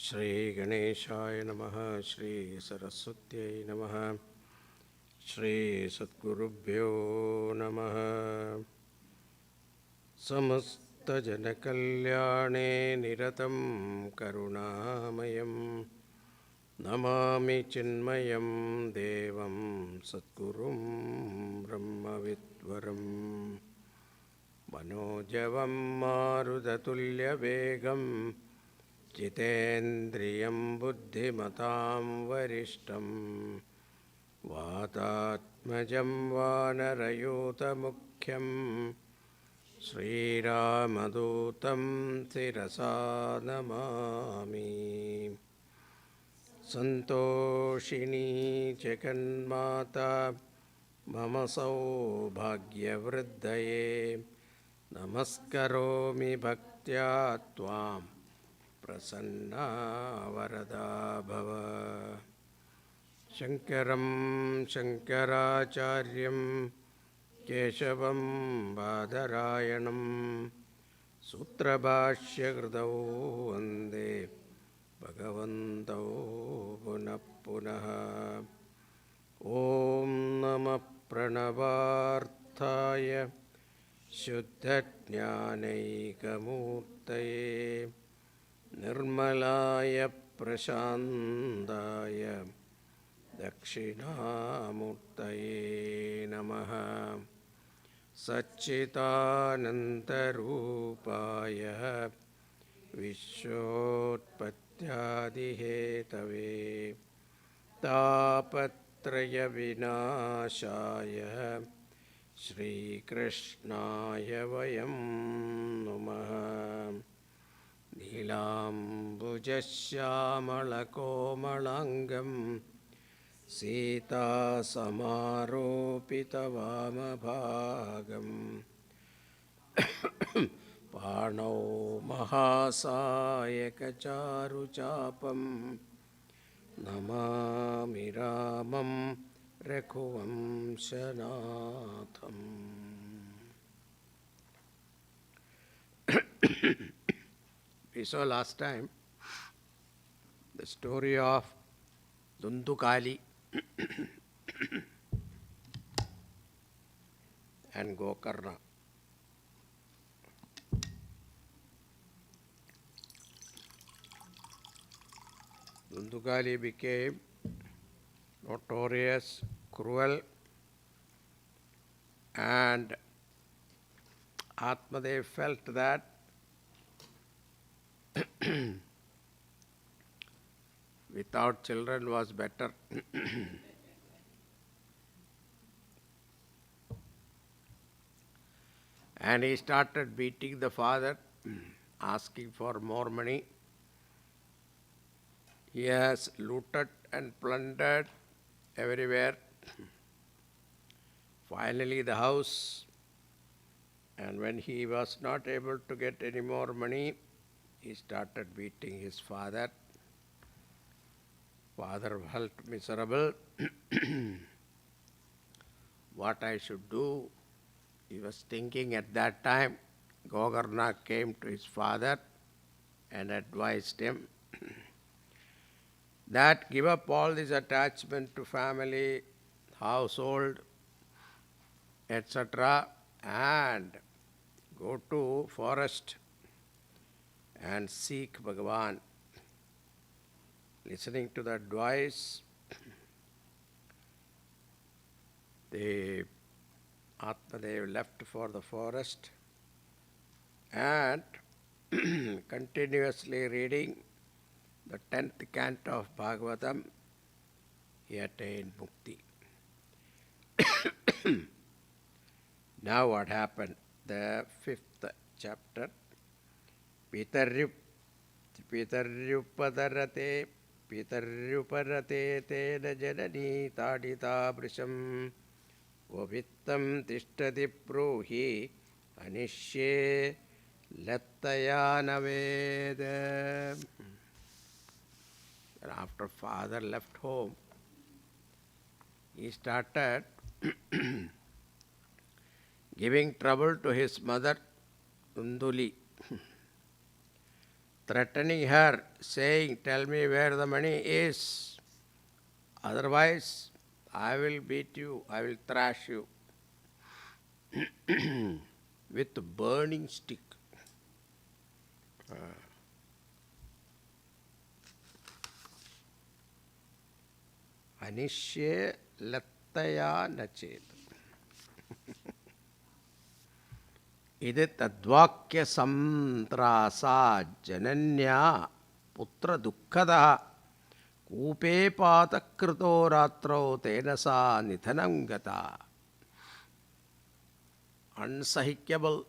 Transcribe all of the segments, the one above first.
Shri Ganeshaya Namaha, Shri Saraswatyai Namaha, Shri Satgurubhyo Namaha. Samasta Janakalyane Niratam Karunamayam Namami Chinmayam Devam Satgurum Brahmavidvaram Manojavam Marudhatulya Vegam Jitendriyam Buddhimatam Varishtam Vatatmajam Vanarayuta Mukhyam Sri Ramadutam Sirasa Namami Santoshini Jaganmata Mama Saubhagyavriddhaye Namaskaromi Bhaktya Tvam Prasanna Varada Bhava Shankaram Shankaracharyam Keshavam Badarayanam Sutrabhashya Kridau Vande Bhagavantau Punah Punah Om Namah Pranavarthaya Shuddha Jnanaikamurtaye Nirmalaya Prashandaya Dakshinamurtaye Namaha Satchitanandarupaya Vishwotpattyadihetave Tapatraya Vinashaya Shri Krishnaya Vayam Namaha Nilambujasyamalakomalangam Sita Samaropita Vamabhagam Pano Mahasayaka Charuchapam Namami Ramam Rekhuvam Shanatham. We saw last time the story of Dundukali and Gokarna. Dundukali became notorious, cruel, and Atmadev felt that without children was better. And he started beating the father, asking for more money. He has looted and plundered everywhere. Finally, the house, and when he was not able to get any more money, he started beating his father. Father felt miserable. What I should do? He was thinking at that time. Gokarna came to his father and advised him that give up all this attachment to family, household, etc. and go to forest and seek Bhagavan. Listening to the advice, the Atmadev left for the forest and continuously reading the 10th canto of Bhagavatam, he attained mukti. Now what happened? The 5th chapter, Pitaryupadarate tena janani tadita brisham Vavittam tishtati prohi anishye lattaya naveda. And after father left home, he started giving trouble to his mother, Unduli. threatening her, saying, "Tell me where the money is. Otherwise, I will beat you, I will thrash you with a burning stick." Anishye lattaya nachet. Ide tadvakya samtrasa jananya putra dukkhada koope patakrito ratrau tenasa nithanam gata. Unsahikyable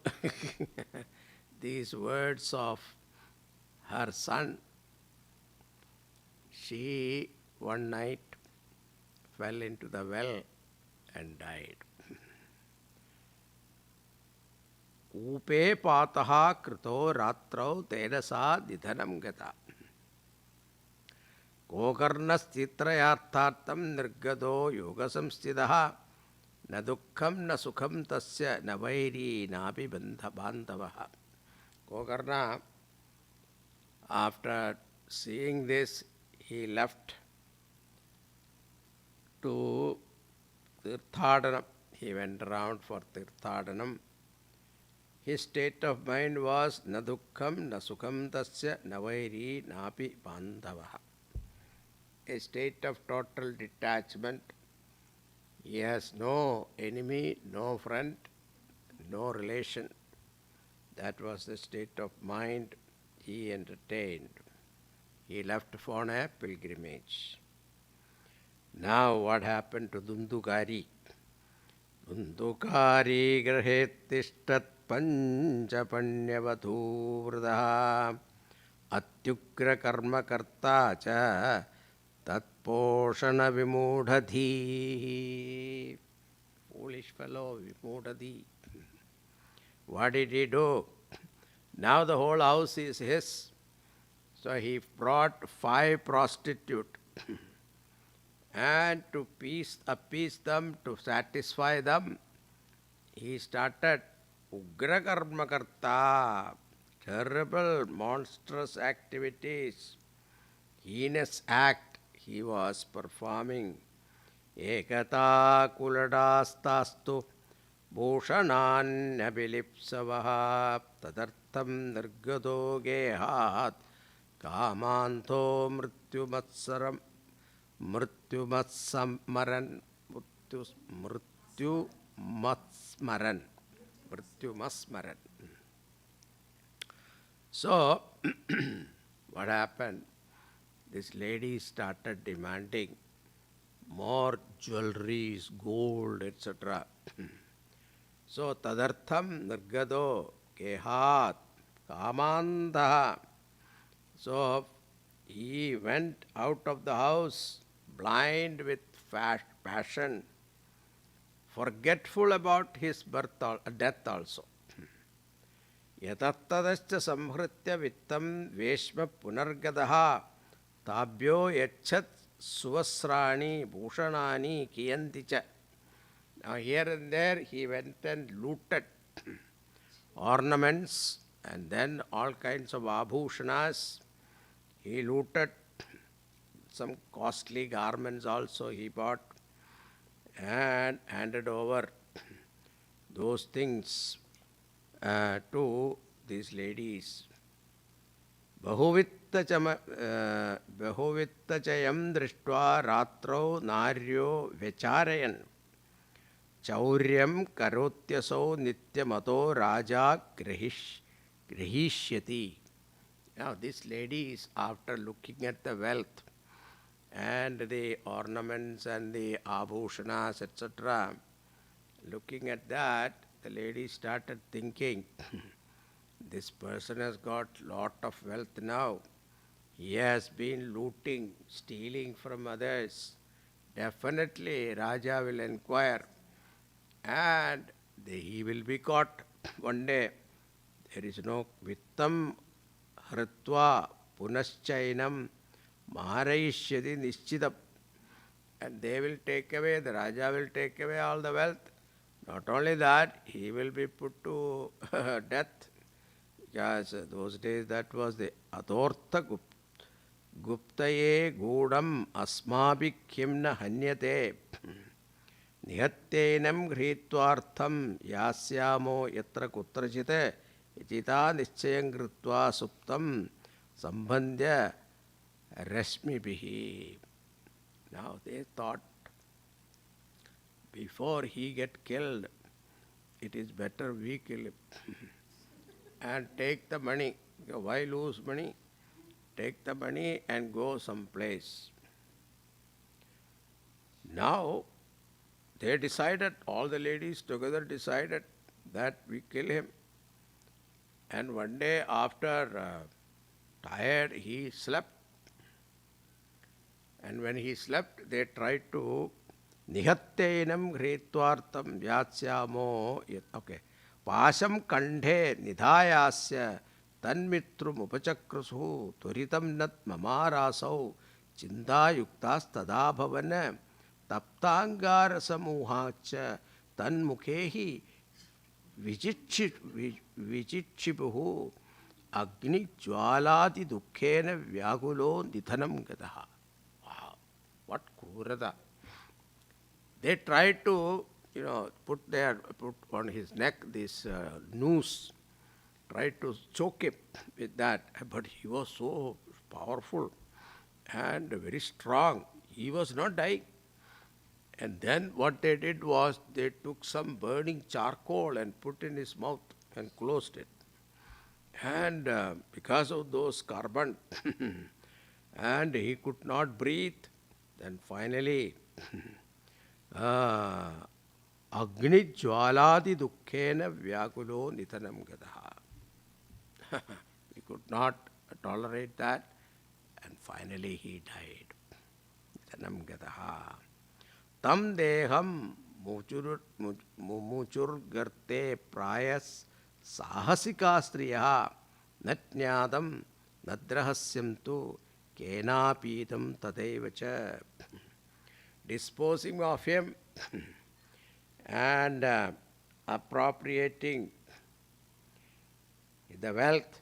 these words of her son. She one night fell into the well and died. Koope pataha krito ratrau tenasa nidhanam gata. Gokarnas chitrayarthartam nirgado yoga samsthidaha na dukkham na sukham tasya na vairi napi bandhavaha. Gokarna, after seeing this, he left to Tirthadanam. He went around for Tirthadanam. His state of mind was na dukkham na sukham tasya na vairi napi bandhavaha. A state of total detachment. He has no enemy, no friend, no relation. That was the state of mind he entertained. He left for a pilgrimage. Now what happened to Dundukari? Dundukari grahet tishtat panchapanyavadhu vrdaha atyugra karma karta cha tatposhana vimudhadhi. Foolish fellow, vimudhadhi. What did he do? Now the whole house is his. So he brought 5 prostitutes and to appease them, to satisfy them, he started ugra karma karta, terrible, monstrous activities, heinous act he was performing. Ekata kuladastastu bhushananyabilipsavaha tadartham nirgado gehat kamanto mrityumasmaran. So, what happened? This lady started demanding more jewelries, gold, etc. So, tadartham nirgado kehat kamantaha. So, he went out of the house blind with passion, forgetful about his death also. Yatattadascha samhritya vittam veshma punargadaha tabhyo yachat suvasrani bhushanani kiyanticha. Now here and there he went and looted ornaments and then all kinds of abhushanas. He looted some costly garments also he bought and handed over those things to these ladies. Bahuvittachayam drishtva ratrau naryo vecharayan chauryam karotyasau nityamato raja grahishyati. Now these ladies, after looking at the wealth and the ornaments and the abhushanas, etc., looking at that, the lady started thinking, this person has got lot of wealth now. He has been looting, stealing from others. Definitely Raja will inquire and he will be caught one day. There is no vittam hritva punaschainam maharayishyati nischidam. And they will take away, the Raja will take away all the wealth. Not only that, he will be put to death. Yes, those days that was the Adortha Guptaye Gudam Asmabhi Kimna Hanyate Nihatyenam Gritvartham Yasyamo Yatra Kutrachite Ichita Nischayam Gritva Suptam Sambandhya Rashmi Bihi. Now they thought before he get killed, it is better we kill him and take the money. Why lose money? Take the money and go someplace. Now they decided, all the ladies together decided that we kill him. And one day after tired, he slept. And when he slept, they tried to nihatyenam gretvartam vyatsyamo. Okay. Pasham kandhe nidhayasya tanmitrum upachakrasu turitam nat mamarasau chinda yuktas tada bhavana taptangara samuhacha tanmukhehi vichichibuhu agni jwaladi dukkhena vyagulo nidhanam gadaha. Wow, what krurada. They tried to, put on his neck this noose, tried to choke him with that, but he was so powerful and very strong. He was not dying. And then what they did was they took some burning charcoal and put in his mouth and closed it. And because of those carbon, and he could not breathe, then finally, Agni jwaladi dukkhena vyakulo nithanam gadaha. He could not tolerate that, and finally he died. Nithanam gadaha. Tam deham muchur garte prayas sahasika striya natnyadam nadrahasyam tu kenapidam tadevacha. Disposing of him and appropriating the wealth.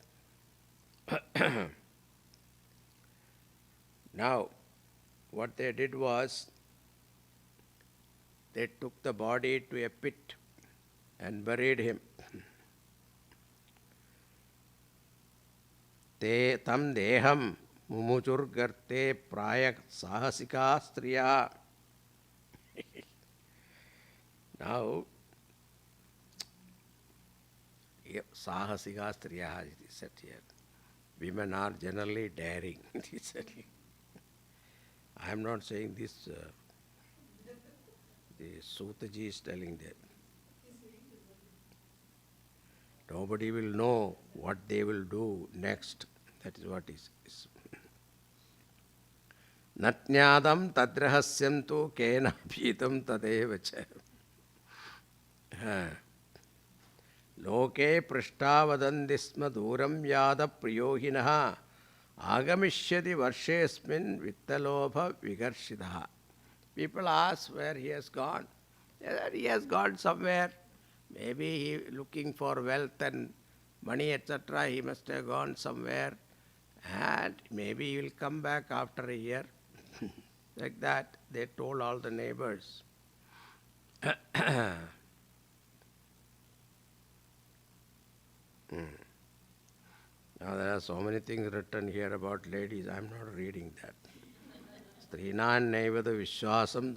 Now, what they did was, they took the body to a pit and buried him. Te tam deham mumuchur garte prayak sahasika striya. Now, sahasika striya is said here. Women are generally daring. I am not saying this. The Sutaji is telling that. Nobody will know what they will do next. That is what is. Natnyadam tadrahasyantu kena pītam tadevacha. Loke prishtavadandisma duram yada priyohinaha agamishyati varshesmin vittalobha vigarshidha. People ask where he has gone. He has gone somewhere. Maybe he looking for wealth and money, etc. He must have gone somewhere. And maybe he will come back after a year. Like that, they told all the neighbors. Now there are so many things written here about ladies. I am not reading that. Strinan nevada vishwasam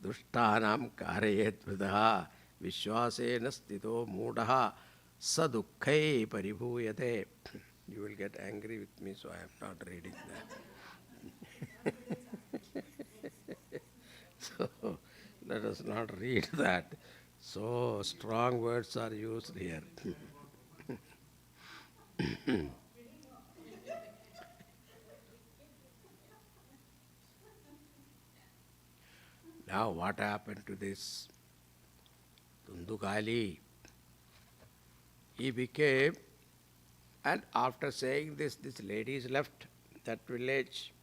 dushtanam karayet vidaha vishwasena stito mudaha sadukkhai paribhuyate. You will get angry with me, so I am not reading that. So let us not read that. So strong words are used here. Now what happened to this Dundukali? He became, and after saying this ladies left that village.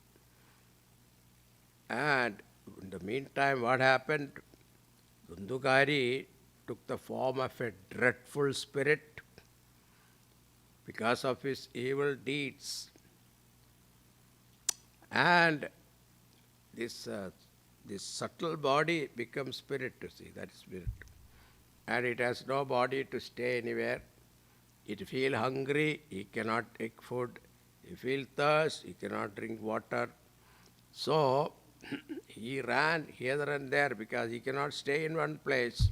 And in the meantime, what happened? Dundukari took the form of a dreadful spirit because of his evil deeds. And this subtle body becomes spirit, to see, that is spirit. And it has no body to stay anywhere. It feels hungry, he cannot take food. He feels thirst, he cannot drink water. So he ran here and there because he cannot stay in one place.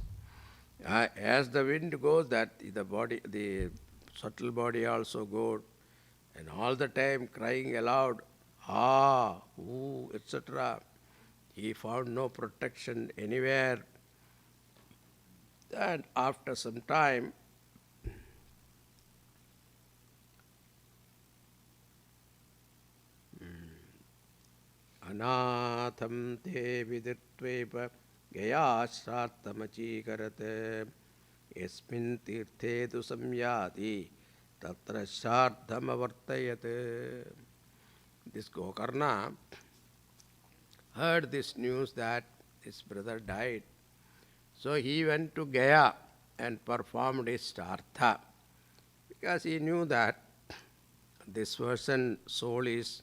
As the wind goes, that the subtle body also goes, and all the time crying aloud, ah, ooh, etc. He found no protection anywhere. And after some time, Anatham te viditveva gayashrartamachikarat yasmin tirthe tu samyati tatra shardhamavartayat. This Gokarna heard this news that his brother died. So he went to Gaya and performed his Startha, because he knew that this person's soul is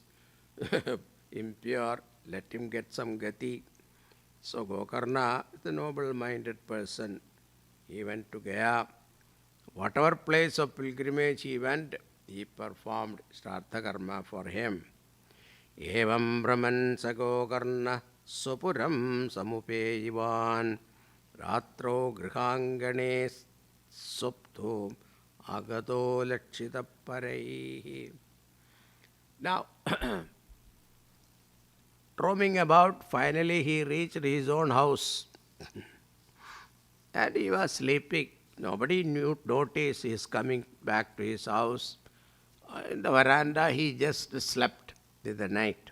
impure, let him get some gati. So Gokarna, the noble-minded person, he went to Gaya. Whatever place of pilgrimage he went, he performed Startha karma for him. Evam Brahman Sagokarna Supuram Samupeyivan Ratro Grihangane Supto Agato Lakshita Paraihi. Now, roaming about, finally he reached his own house. And he was sleeping. Nobody noticed his coming back to his house. In the veranda, he just slept in the night.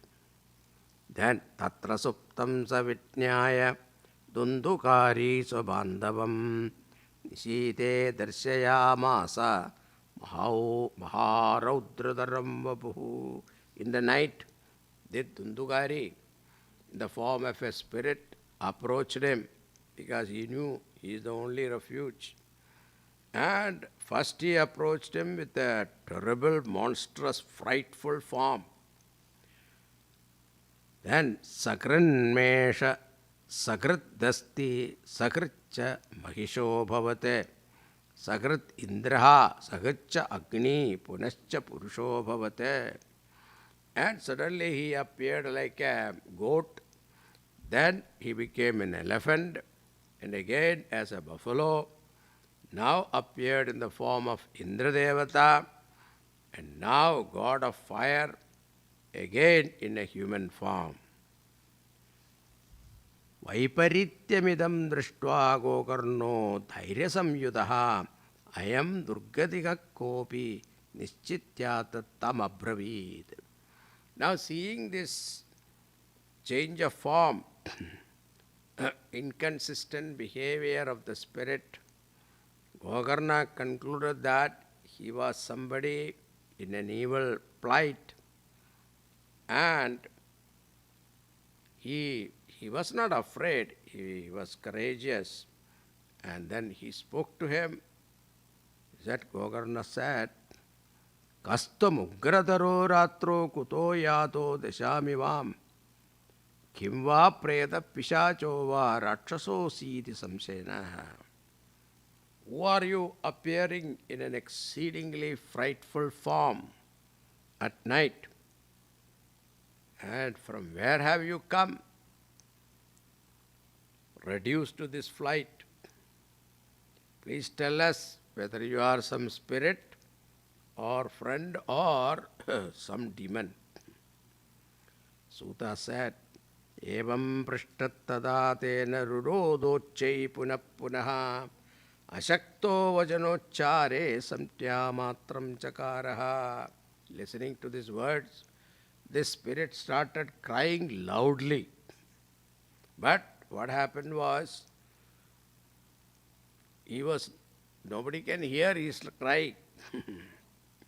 Then, Tatra Suptam Savitnyaya Dundukari Subandhavam Nishite Darshayamasa Maharaudradaram Vapuhu. In the night, the Dundukari, in the form of a spirit, approached him because he knew he is the only refuge. And first he approached him with a terrible, monstrous, frightful form. Then Sakranmesha Sakrit Dasti Sakritcha Mahisho Bhavate Sakrit Indraha Sakritcha Agni Punascha Purusho Bhavate. And suddenly he appeared like a goat. Then he became an elephant, and again as a buffalo. Now appeared in the form of Indra Devata, and now god of fire, again in a human form. Vaiparityamidam drishtva Gokarno dhairya samyutaha ayam durgatika kopi nischityatat tam abbravid. Now seeing this change of form, inconsistent behavior of the spirit, Gokarna concluded that he was somebody in an evil plight, and he was not afraid, he was courageous. And then he spoke to him. That Gokarna said, Kastam ugradaro ratro kuto yato deshamivam kimva preta pishacho va rakshaso siti samsena. Who are you appearing in an exceedingly frightful form at night? And from where have you come? Reduced to this flight. Please tell us whether you are some spirit or friend or some demon. Suta said, Evam prishtat tada tena rurodocchai punah punaha Ashakto vajanochare samtya matram chakaraha. Listening to these words, this spirit started crying loudly. But what happened was, nobody can hear his crying.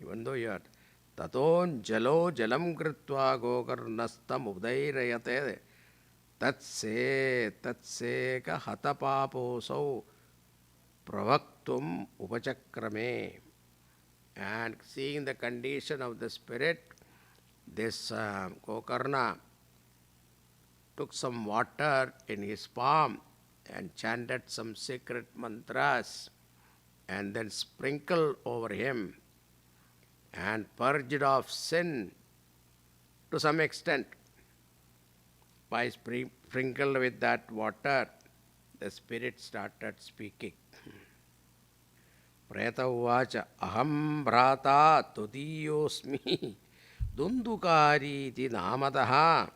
Even though he heard, Taton jalo jalam kritva Gokarnastam udairayate tatse ka hatapaposau Pravaktum upachakrame. And seeing the condition of the spirit, this Gokarna took some water in his palm and chanted some secret mantras and then sprinkled over him and purged off sin to some extent. By sprinkled with that water, the spirit started speaking. Preta uvacha aham bhrata tudiyosmi dundukari iti namataha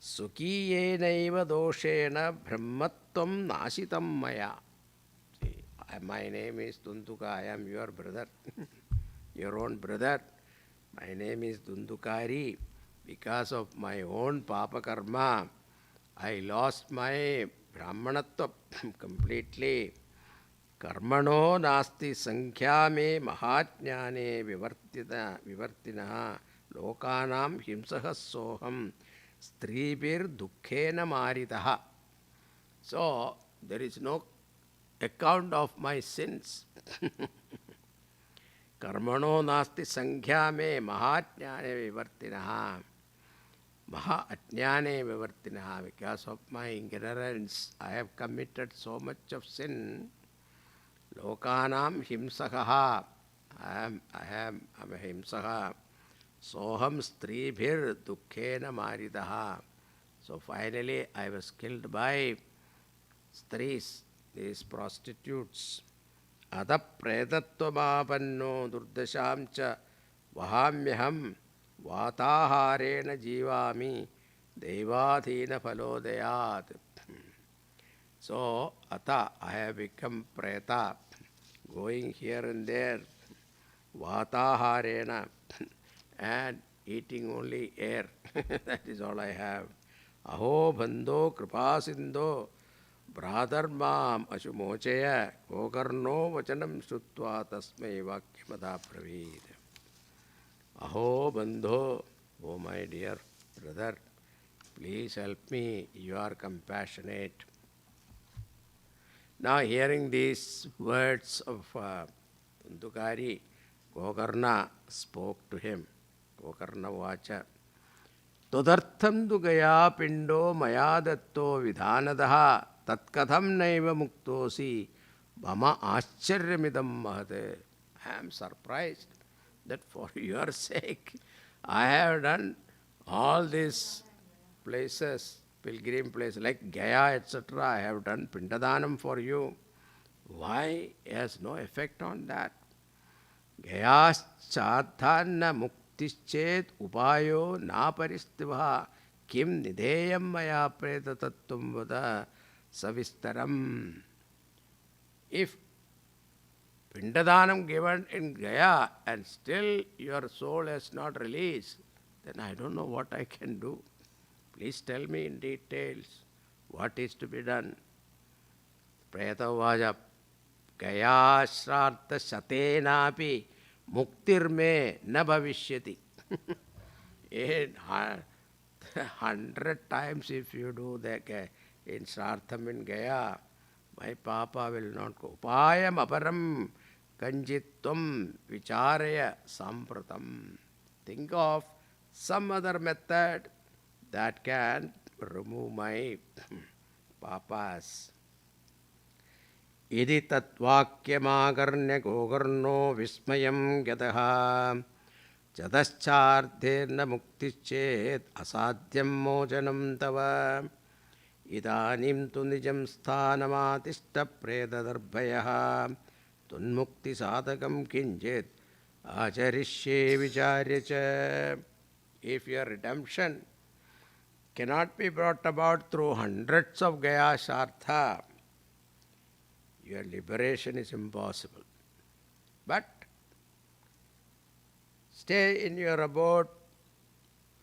sukiyenaiva doshena brahmatvam nasitam maya. My name is Dunduka, I am your brother, your own brother. My name is Dundukari. Because of my own papa karma, I lost my brahmanatva completely. Karmano nasti sankhya me mahatjnane vivartinaha lokanam himsaha soham stribir dukkhena maritaha. So, there is no account of my sins. Karmano nasti sankhya me mahatjnane vivartinaha. Mahatjnane vivartinaha. Because of my ignorance, I have committed so much of sin. Lokanam himsakaha. I am a himsaka. Soham stribhir dukkhena maritaha. So finally I was killed by stris, these prostitutes. Adha pretattvamapanno durdasham cha vahamyaham vataharena jivami devadhina phalodayat. So, Ata, I have become preta, going here and there, vataharena, and eating only air. That is all I have. Aho bando kripasindo bradharmam ashumochaya gokarno vachanam shrutva tasmai vakyamada pravid. Aho bando, oh my dear brother, please help me, you are compassionate. Now hearing these words of Dundukari, Gokarna spoke to him. Gokarna vacha. Tudartham tu gaya pindo maya datto vidhanadaha tatkatham naiva muktosi mama ascharямidam mahate. I am surprised that for your sake I have done all these places, pilgrim places like Gaya, etc. I have done Pindadanam for you. Why has no effect on that? Gayaschadhana muktischet upayo na paristivha kim nideyam maya preta tattvam vada savistaram. If Pindadanam given in Gaya and still your soul has not released, then I don't know what I can do. Please tell me in details what is to be done. Preta vaja gayashrartha shatenapi muktirme na bhavishyati. 100 times if you do that in Srartham in Gaya, my papa will not go. Upayam aparam kanjitvam vicharaya sampratam. Think of some other method that can remove my papas. Idi tatvakyamagarnya gogarno vismayam gyataha chadaschartherna muktischet asadhyam mojanam tava idanim tu nijam sthanamatishtha predadarbhayaha tunmukti sadhakam kinjit acharishye vicharyacha. If your redemption cannot be brought about through hundreds of Gaya Shartha, your liberation is impossible. But stay in your abode,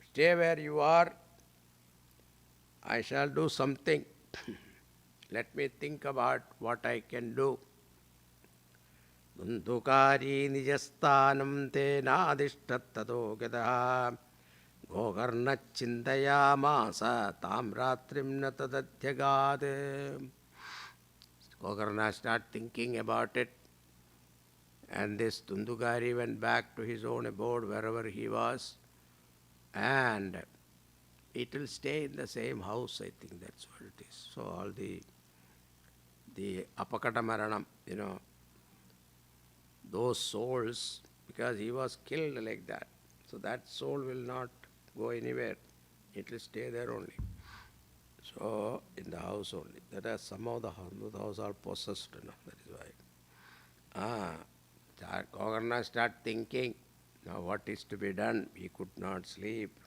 stay where you are. I shall do something. Let me think about what I can do. Dundukari nijasthanam te nadishtattado gadaha Gokarna chindayamasa tamratrim natadadhyagad. Gokarna start thinking about it And this Tundugari went back to his own abode, wherever he was, and it will stay in the same house, I think that's what it is. So all the apakata maranam, those souls, because he was killed like that, so that soul will not go anywhere. It will stay there only. So in the house only. That is somehow the house are possessed, that is why. Gokarna start thinking, now what is to be done? He could not sleep.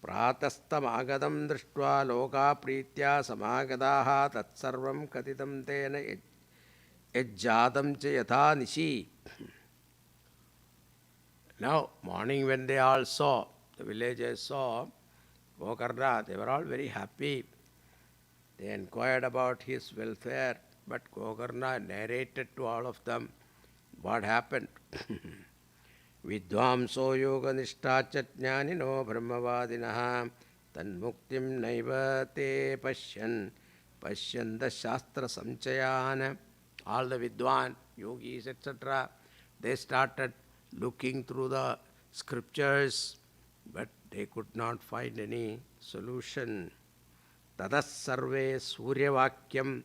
Pratastam agadam drishtva loka pritya samagadaha tatsarvam katitam tena ejjadam cha yatha nishi. Now, morning when they all saw, the villagers saw Gokarna, they were all very happy. They inquired about his welfare, but Gokarna narrated to all of them what happened. Vidvamso yoga nishtacha jnanino brahmavadinaha tanmuktim naiva te pashyanda shastra samchayana. All the Vidwan, yogis, etc., they started looking through the scriptures, but they could not find any solution. Tadas sarve suryavakyam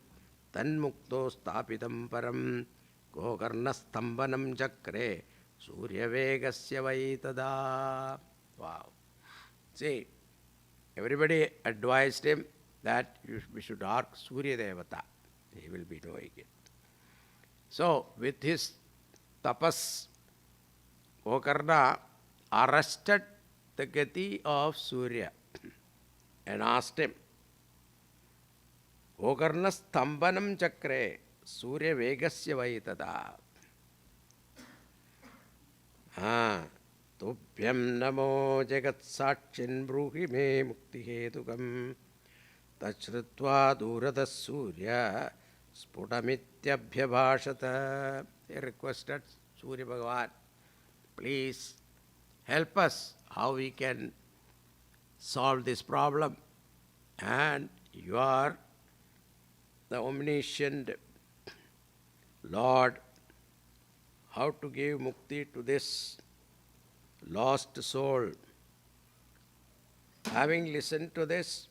tanmukto stapitam param Gokarna stambanam chakre suryavegasya vaitada. Wow. See, everybody advised him that we should ask Surya Devata. He will be knowing it. So, with his tapas, Gokarna arrested the gati of Surya and asked him, Gokarna stambanam chakre Surya vegasya vaitada. Tubhyam namo jagat sachin bruhi me mukti hetukam tachrutva durada surya sputamityabhyabhashata. He requested Surya Bhagavan, please help us how we can solve this problem. And you are the omniscient Lord, how to give mukti to this lost soul. Having listened to this,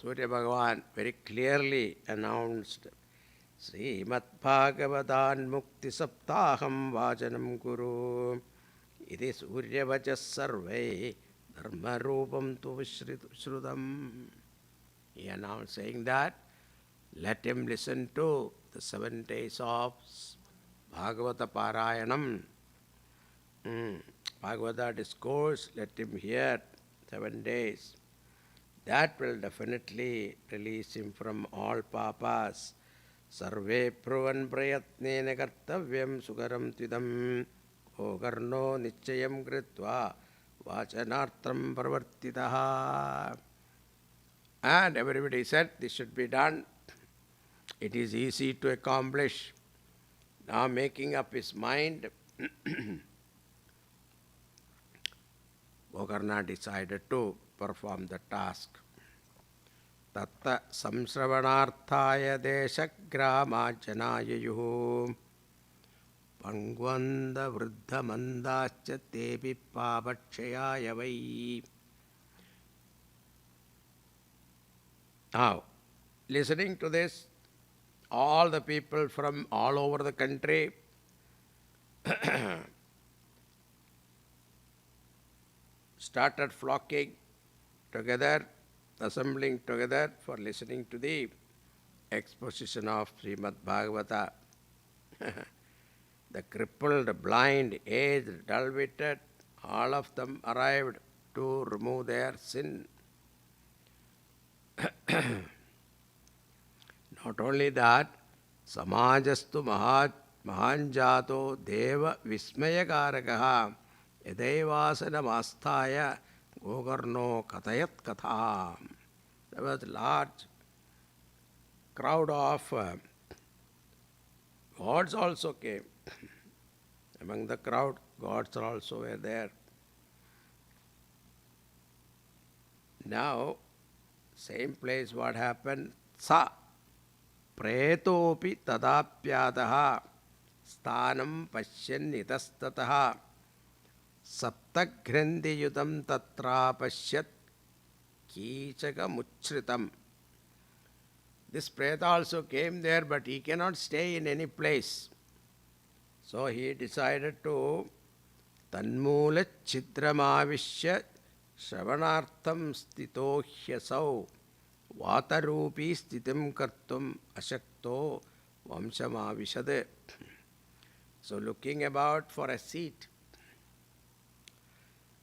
Surya Bhagavan very clearly announced, Srimad Bhagavatam mukti saptaham vajanam guru iti surya vajas sarve dharma rupam tu vishrudam. He announced saying that, let him listen to the 7 days of Bhagavata Parayanam. Bhagavata discourse, let him hear 7 days. That will definitely release him from all papas. Sarve pruvan prayatnena kartavyam sukaram tvitam Gokarno nichayam kritva vachanartram pravartitaha. And everybody said this should be done. It is easy to accomplish. Now making up his mind, Gokarna decided to perform the task. Tatta samsravanarthaya deshagrama janayayuhu pangvanda vruddhamandascha tepi pavakshayaya vai. Now, listening to this, all the people from all over the country started flocking together, assembling together for listening to the exposition of Srimad Bhagavata. The crippled, blind, aged, dull-witted, all of them arrived to remove their sin. Not only that, samajastu mahanjato deva vismayakarakaha yadaivasanamastaya Gokarno katayat katham. There was a large crowd of gods also came. Among the crowd, gods also were there. Now, same place what happened, sa pretopi tadapyadaha sthanam pashyan itastataha saptaghrandiyudam tatra pashyat kichaka muchritam. This preta also came there, but he cannot stay in any place. So he decided to Tanmula chidramavishya shravanartham stito hyasau vatarupi stitim kartum ashakto vamshamavishade. So looking about for a seat,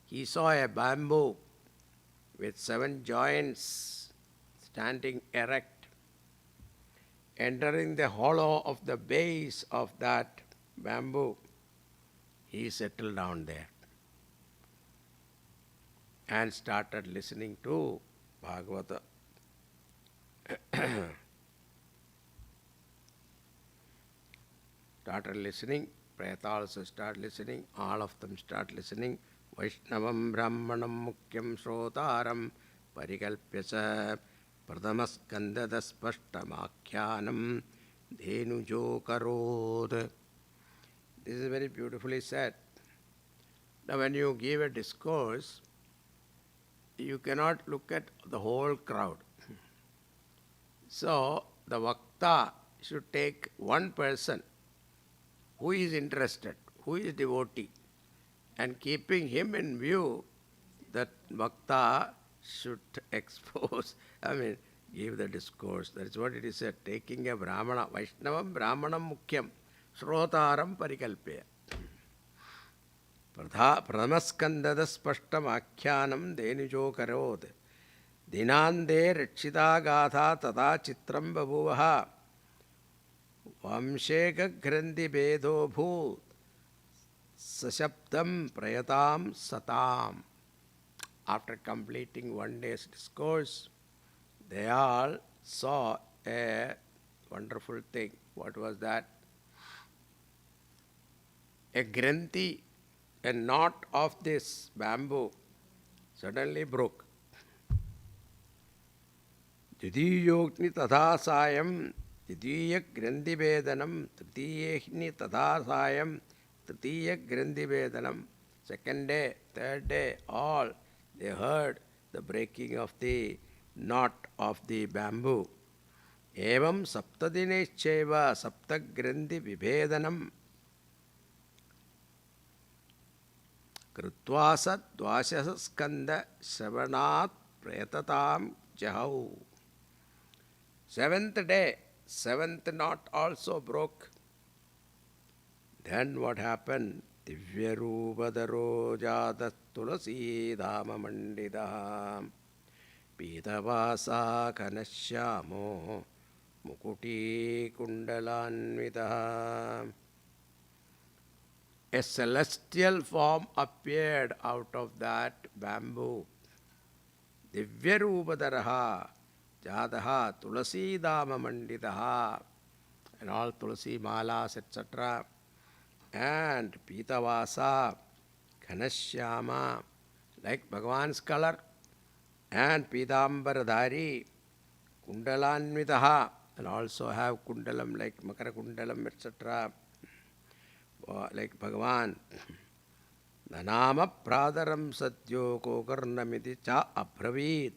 he saw a bamboo with 7 joints standing erect. Entering the hollow of the base of that bamboo, he settled down there and started listening to Bhagavata. Started listening, Preta also started listening, all of them start listening. Vaishnavam Brahmanam Mukyam Shrotaram Parikalpyasa Pradhamaskandadaspashtamakyanam Dhenujo Karod. This is very beautifully said. Now when you give a discourse, you cannot look at the whole crowd. So the Vakta should take one person who is interested, who is devotee, and keeping him in view, that Vakta should expose, give the discourse. That is what it is said, taking a Brahmana, Vaishnavam Brahmanam Mukyam, Shrotaram Parikalpya. Pradhamaskandada spashtam akyanam denijo karod. Dinande rikshita gatha tada chitram babuvaha. Vamsheka grandi bedo bhoot. Sashabdam prayatam satam. After completing one day's discourse, they all saw a wonderful thing. What was that? A granthi, a knot of this bamboo, suddenly broke. Didiyogni tadhasayam, didiya grandhi vedanam, tritiyehni tadhasayam, tritiya grandhi vedanam. Second day, third day, all they heard the breaking of the knot of the bamboo. Evam saptadinescheva saptagrandhi vibhedanam Krutvasa dvashaskanda shravanat pretatam jahau. 7th day, 7th knot also broke. Then what happened? Divyarubadaro jadat tulasi dhama mandida pitavasa kanashyamo mukuti kundalanvita. A celestial form appeared out of that bamboo. Divyarubadaraha jadaha tulasi dhama manditaha, and all tulasi malas, etc. And pitavasa khanashyama, like Bhagavan's color, and pidambaradhari kundalanvitaha, and also have kundalam like makara kundalam, etc. Like Bhagavan. Nanama pradaram satyo kokarnamiti cha abhravit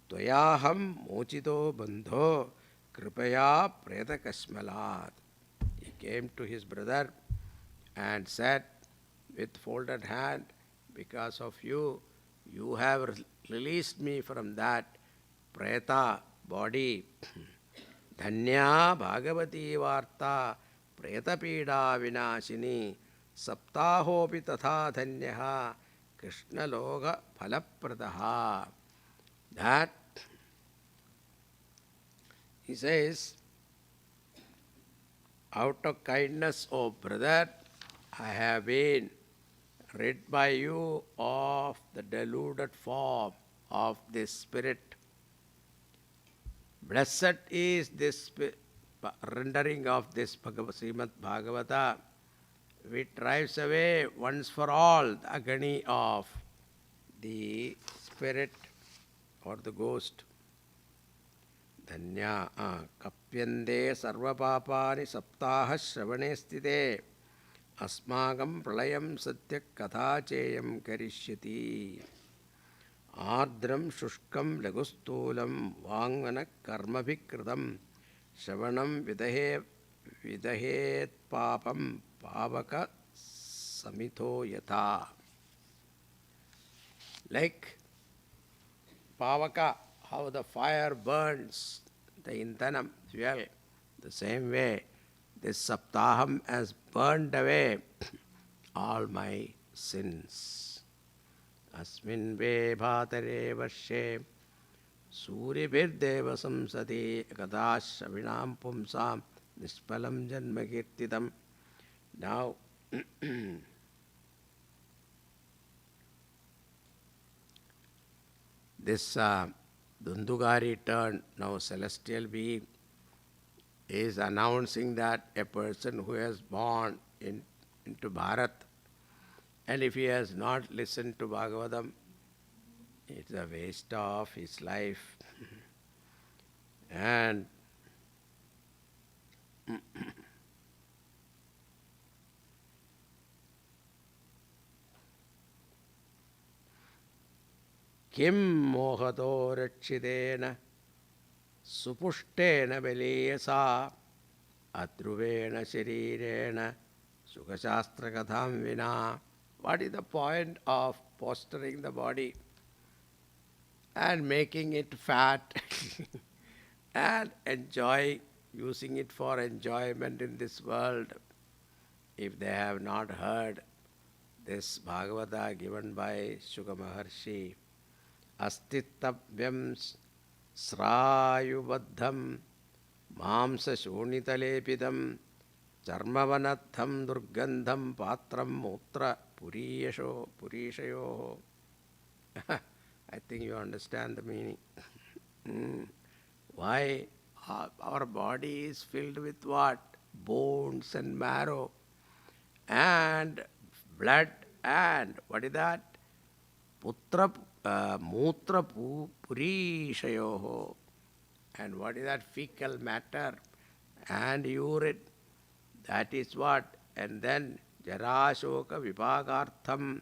tvayaham mochito bandho kripaya pretakashmalat. He came to his brother and said with folded hand, because of you, you have released me from that preta body. Dhanya Bhagavati Varta Pretapida Vinashini Saptahopi Tatha Dhanyaha Krishna Loga Phalapradaha. That, he says, out of kindness, O brother, I have been rid by you of the deluded form of this spirit. Blessed is this rendering of this Srimad Bhagavata, which drives away once for all the agony of the spirit or the ghost. Dhanya kapyande sarvapapani saptaha shravane sthite asmagam pralayam satya katha cheyam karishyati ardram shushkam lagustulam vangana karma bhikritam shravanam vidahet papam pavaka samitho yatha. Like pavaka, how the fire burns the indhanam, fuel, the same way this saptaham has burned away all my sins. Asmin ve bhatare varshe suribhirdeva samsati kadashavinam pumsam nispalam janma kirtitam. Now, this Dundugari turn, now celestial being, is announcing that a person who has born into Bharat, and if he has not listened to Bhagavatam, it's a waste of his life. And Kim mohato rakshidena supushtena beliyasa adruvena sharirena sukashastra katham vina. What is the point of posturing the body and making it fat and using it for enjoyment in this world if they have not heard this Bhagavata given by Shuka Maharshi? Astitavyam srayubaddham mamsa shonitalepidam charmavanatham durgandham patram mutra purishayo. I think you understand the meaning. Why our body is filled with what? Bones and marrow and blood and what is that? Mutra purishayoho. And what is that? Fecal matter and urine. That is what? And then jarashoka vipagartham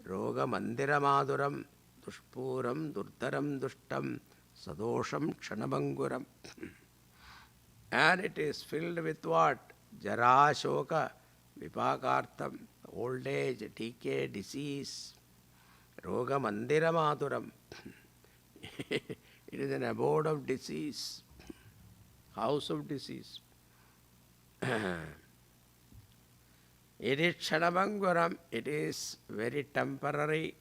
roga mandira maduram dushpuram durdaram dushtam sadosham kshanabhanguram. And it is filled with what? Jarashoka vipagartham, old age, decay, disease. Roga mandira maduram. It is an abode of disease, house of disease. It is kshanabhanguram. It is very temporary.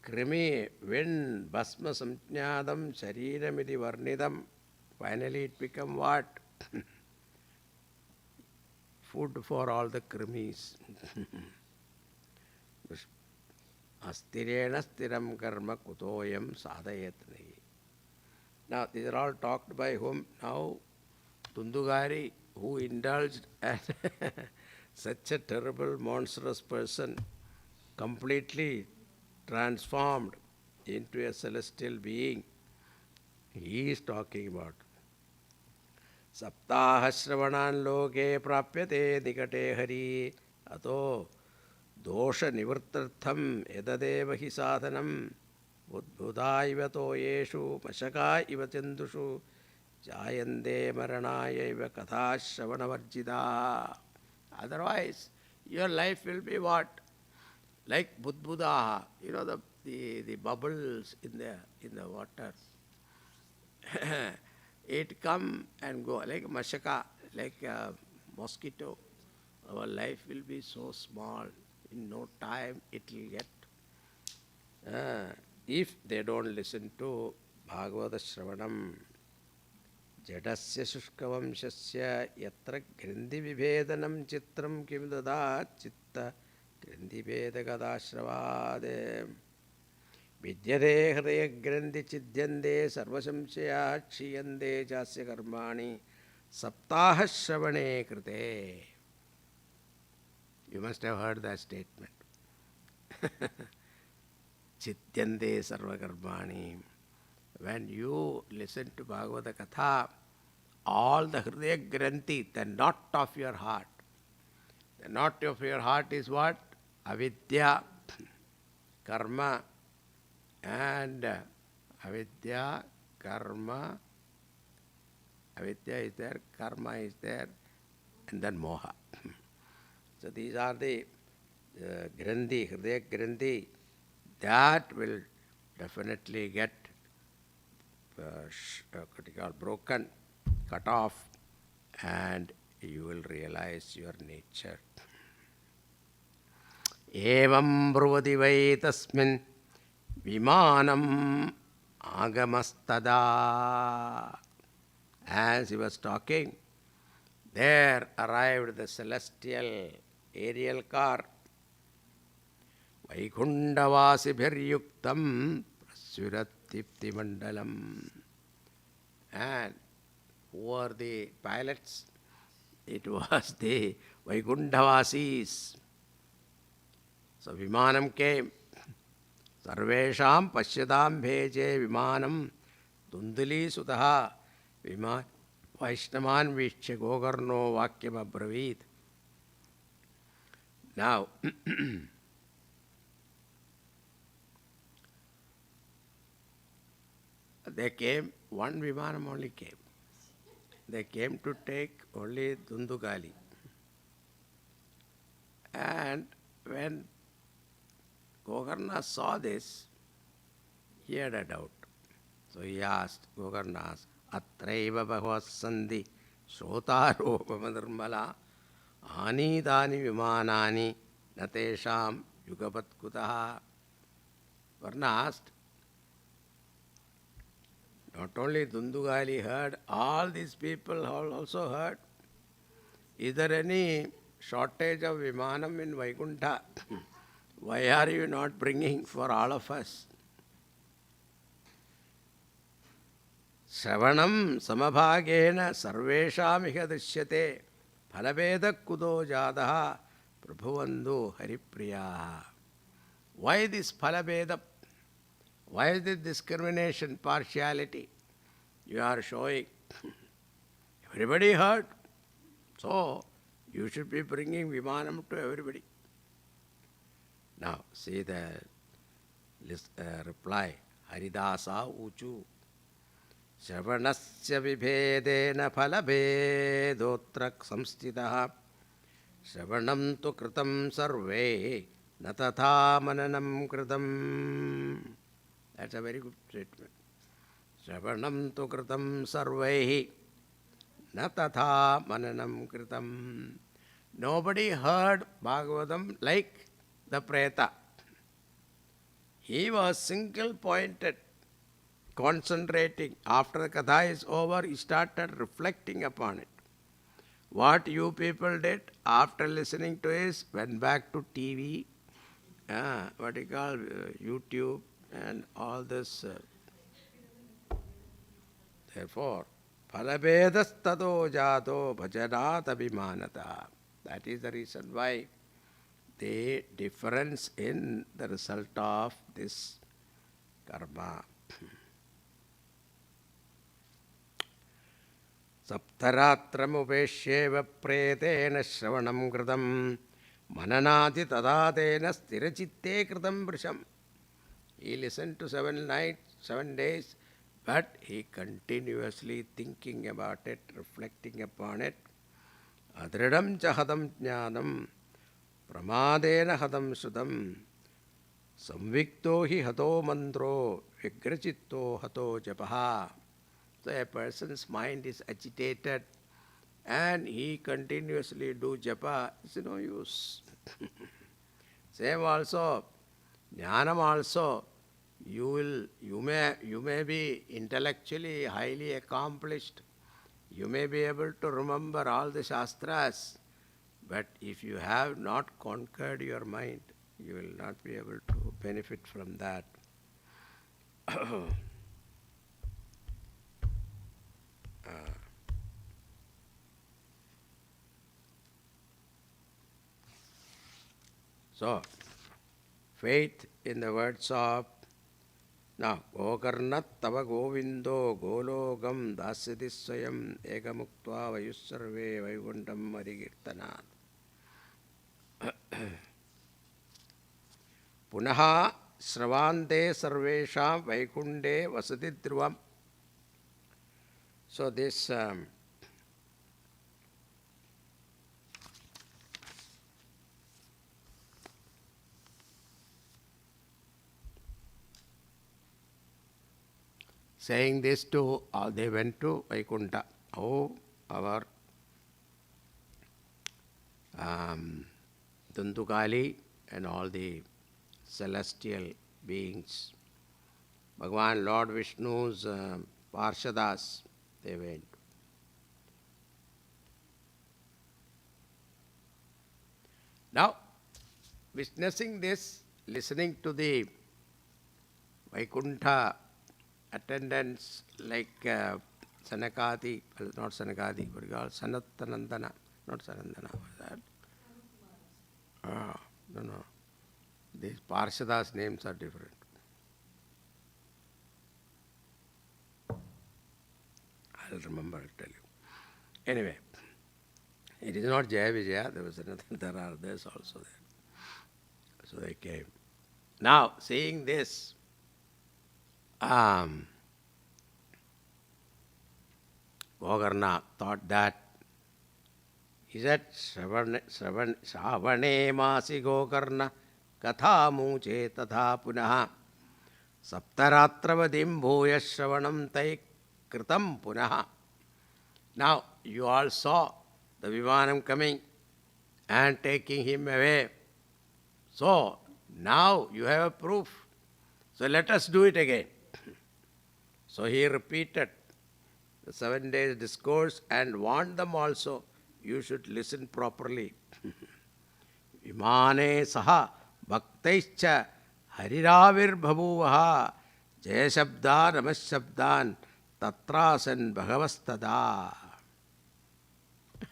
Krimi, when basma samjnadam shariramiti varnidam. Finally it become what? Food for all the krimis. Astirena stiram karma kutoyam sadayatni. Now these are all talked by whom? Now Dundugari, who indulged at such a terrible, monstrous person, completely transformed into a celestial being. He is talking about Saptaha Shravanan Loke Prapyate Nikate Hari Ato Dosha Nivrittartham Edadeva Hi Sadhanam Buddha iva toyeshu Mashaka iva tendushu Jayande Maranaya iva Katha Shravanavarjida. Otherwise, your life will be what? Like Buddha, the bubbles in the water. It come and go like mashaka, like a mosquito. Our life will be so small. In no time it will get. If they don't listen to Bhagavata Shravanam, Jadasya Shushkavamshasya Yatra Grindi Vibhedanam Chitram Kim Dada Chitta Grindi Vedagada Shravade Vidyade Hridaya Grindi Chidyande Sarvashamshaya Kshiyande Jasya Karmani Saptaha Shravane Krite. You must have heard that statement. Chityande Sarva Karmani. When you listen to Bhagavata Katha, all the Hridaya Granthi, the knot of your heart. The knot of your heart is what? Avidya, karma, and avidya, karma, avidya is there, karma is there, and then moha. So these are the Granthi, Hridaya Granthi, that will definitely get broken, cut off, and you will realize your nature. Evam bruvati vai tasmin vimanam agamastada. As he was talking, there arrived the celestial aerial car. Vaikundavasibhiryuktam prasurattipti mandalam. And who are the pilots? It was the Vaikundavasis. So Vimanam came. Sarvesham Pashyadam Bheje Vimanam Dundali Sutaha Vaishnavan Vishya Gogarno Vakyam Abravit. Now, they came, one Vimanam only came. They came to take only Dundugali. And when Gokarna saw this, he had a doubt. So he asked, Gokarna asked, Atraiva Bhagavatsandi Shrotaropa Nirmala Anidani Vimanani Natesham Yugapat Kutaha. Varna asked, not only Dundugali heard, all these people also heard. Is there any shortage of Vimanam in Vaikuntha? Why are you not bringing for all of us? Shravanam samabhagena sarvesham iha drishyate phalabeda kudo jadaha prabhuvandu haripriya. Why this phalabeda? Why is this discrimination, partiality you are showing? Everybody heard. So, you should be bringing Vimanam to everybody. Now, see the reply. Haridasa uchu. Shravanasya vibhedena phalabedotrak samstitaha. Shravanam tu kritam sarve natatha mananam kritam. That's a very good statement. Shravanam tu kritam sarvehi natatha mananam kritam. Nobody heard Bhagavatam like the Preta. He was single-pointed, concentrating. After the Katha is over, he started reflecting upon it. What you people did after listening to it, went back to TV, YouTube, and all this. Therefore, phalabedastado jato bhajanat abhimanata. That is the reason why the difference in the result of this karma. Saptaratram upeshyeva pretena shravanam kritam mananati tadadena stirachitte kritam vrisham. He listened to 7 nights, 7 days, but he continuously thinking about it, reflecting upon it. Adridam chahadam jnanam pramadena hadam sudam samvikto hi hato mandro vigrachitto hato japaha. So a person's mind is agitated and he continuously do japa. It's no use. Same also, jnanam also. You may be intellectually highly accomplished. You may be able to remember all the shastras, but if you have not conquered your mind, you will not be able to benefit from that. So, faith in the words of Now, Gokarnat Tava Govindo Gologam Dasyati Swayam Ekamuktva Vayussarve Vaikuntam Marikirtanat. Punaha Sravante Sarvesham Vaikunde Vasati Dhruvam. So this saying this to they went to Vaikunta. Oh, our Dundukali and all the celestial beings. Bhagavan Lord Vishnu's Parshadas, they went. Now, witnessing this, listening to the Vaikuntha attendants like Sanakadi, not Sanakadi, but Sanatanandana, not Sanandana, what is that? No. These Parshadas' names are different. I'll remember, I'll tell you. Anyway, it is not Jaya Vijaya, there was another, there are others also there. So they came. Now, seeing this, Gokarna thought that, he said, Shravane Masi Gokarna Katha Muche Tatha Punaha Saptaratra Bhuya Shravanam Tai Kritam Punaha. Now, you all saw the Vimanam coming and taking him away. So, now you have a proof. So, let us do it again. So, he repeated the 7 days discourse and warned them also, you should listen properly. Vimane saha bhaktaischa hariravir bhavuvaha jaya shabda namas shabdan tatrasan bhagavastada.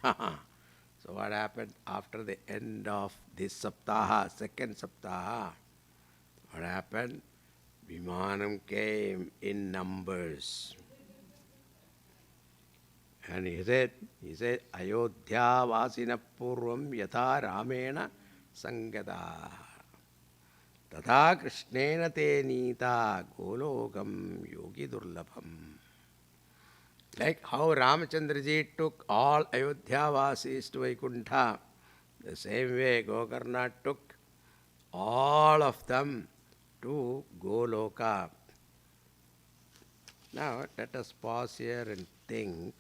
So what happened after the end of this saptaha, second saptaha? What happened? Vimanam came in numbers. And he said, Ayodhya vasina purvam yatha ramena sangata. Tadha krishnena te nita golokam yogi durlabham. Like how Ramachandraji took all Ayodhya vasis to Vaikuntha, the same way Gokarna took all of them to Goloka. Now let us pause here and think.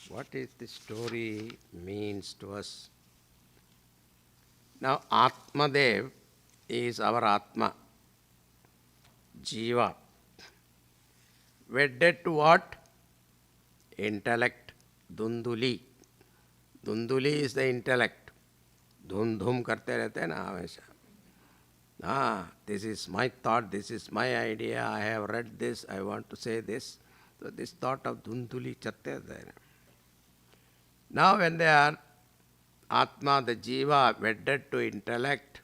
What is this story means to us? Now, Atmadev is our Atma, Jiva. Wedded to what? Intellect, Dunduli. Dunduli is the intellect. Dhum dhum karte rehte hain na hamesha. This is my thought, this is my idea, I have read this, I want to say this. So this thought of Dunduli chatte rehte. Now when they are Atma, the Jiva, wedded to intellect,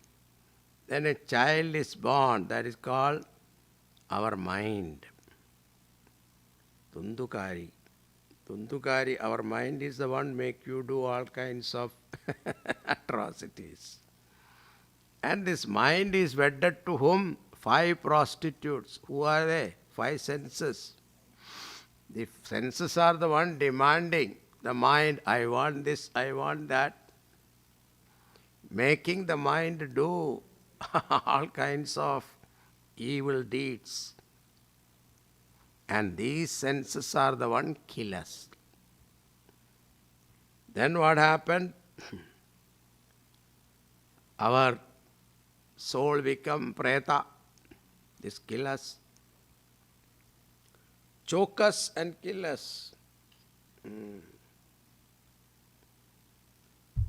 then a child is born, that is called our mind. Tundukari. Tundukari, our mind is the one make you do all kinds of atrocities. And this mind is wedded to whom? 5 prostitutes. Who are they? 5 senses. The senses are the one demanding. The mind, I want this, I want that. Making the mind do all kinds of evil deeds. And these senses are the one killers. Then what happened? Our soul become preta. This kill us. Choke us and kill us.